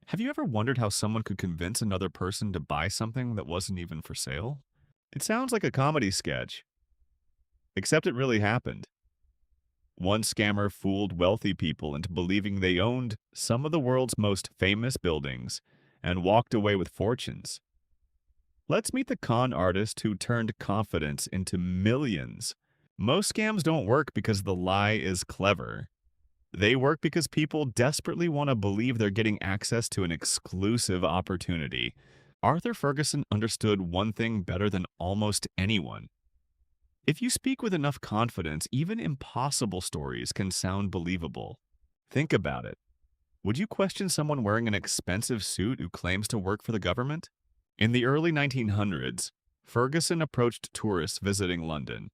Have you ever wondered how someone could convince another person to buy something that wasn't even for sale? It sounds like a comedy sketch, except it really happened. One scammer fooled wealthy people into believing they owned some of the world's most famous buildings and walked away with fortunes. Let's meet the con artist who turned confidence into millions. Most scams don't work because the lie is clever. They work because people desperately want to believe they're getting access to an exclusive opportunity. Arthur Ferguson understood one thing better than almost anyone. If you speak with enough confidence, even impossible stories can sound believable. Think about it. Would you question someone wearing an expensive suit who claims to work for the government? In the early 1900s, Ferguson approached tourists visiting London.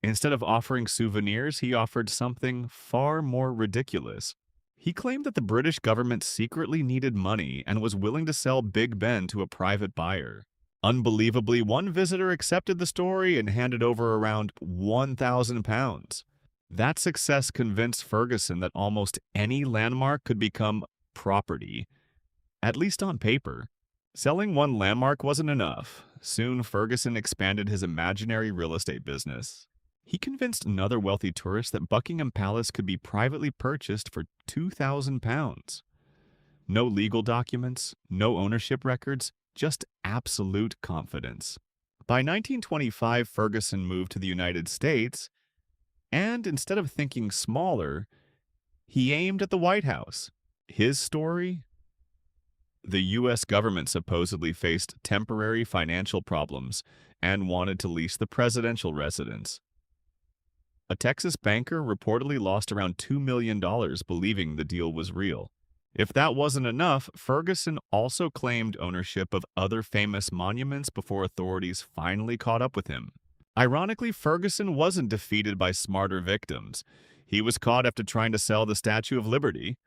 Instead of offering souvenirs, he offered something far more ridiculous. He claimed that the British government secretly needed money and was willing to sell Big Ben to a private buyer. Unbelievably, one visitor accepted the story and handed over around £1,000. That success convinced Ferguson that almost any landmark could become property, at least on paper. Selling one landmark wasn't enough. Soon, Ferguson expanded his imaginary real estate business. He convinced another wealthy tourist that Buckingham Palace could be privately purchased for £2,000. No legal documents, no ownership records, just absolute confidence. By 1925, Ferguson moved to the United States, and instead of thinking smaller, he aimed at the White House. His story? The U.S. government supposedly faced temporary financial problems and wanted to lease the presidential residence. A Texas banker reportedly lost around $2 million believing the deal was real. If that wasn't enough, Ferguson also claimed ownership of other famous monuments before authorities finally caught up with him. Ironically, Ferguson wasn't defeated by smarter victims. He was caught after trying to sell the Statue of Liberty.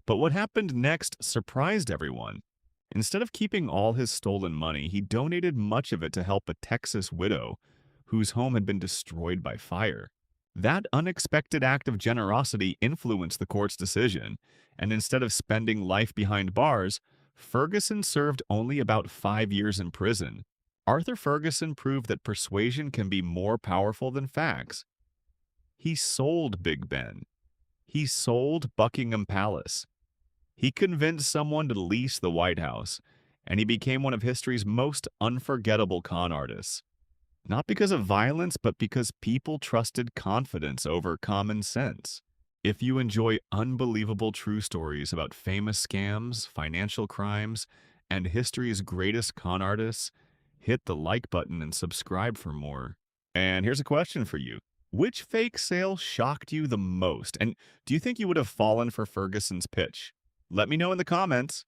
But what happened next surprised everyone. Instead of keeping all his stolen money, he donated much of it to help a Texas widow whose home had been destroyed by fire. That unexpected act of generosity influenced the court's decision, and instead of spending life behind bars, Ferguson served only about 5 years in prison. Arthur Ferguson proved that persuasion can be more powerful than facts. He sold Big Ben. He sold Buckingham Palace. He convinced someone to lease the White House, and he became one of history's most unforgettable con artists. Not because of violence, but because people trusted confidence over common sense. If you enjoy unbelievable true stories about famous scams, financial crimes, and history's greatest con artists, hit the like button and subscribe for more. And here's a question for you. Which fake sale shocked you the most? And do you think you would have fallen for Ferguson's pitch? Let me know in the comments.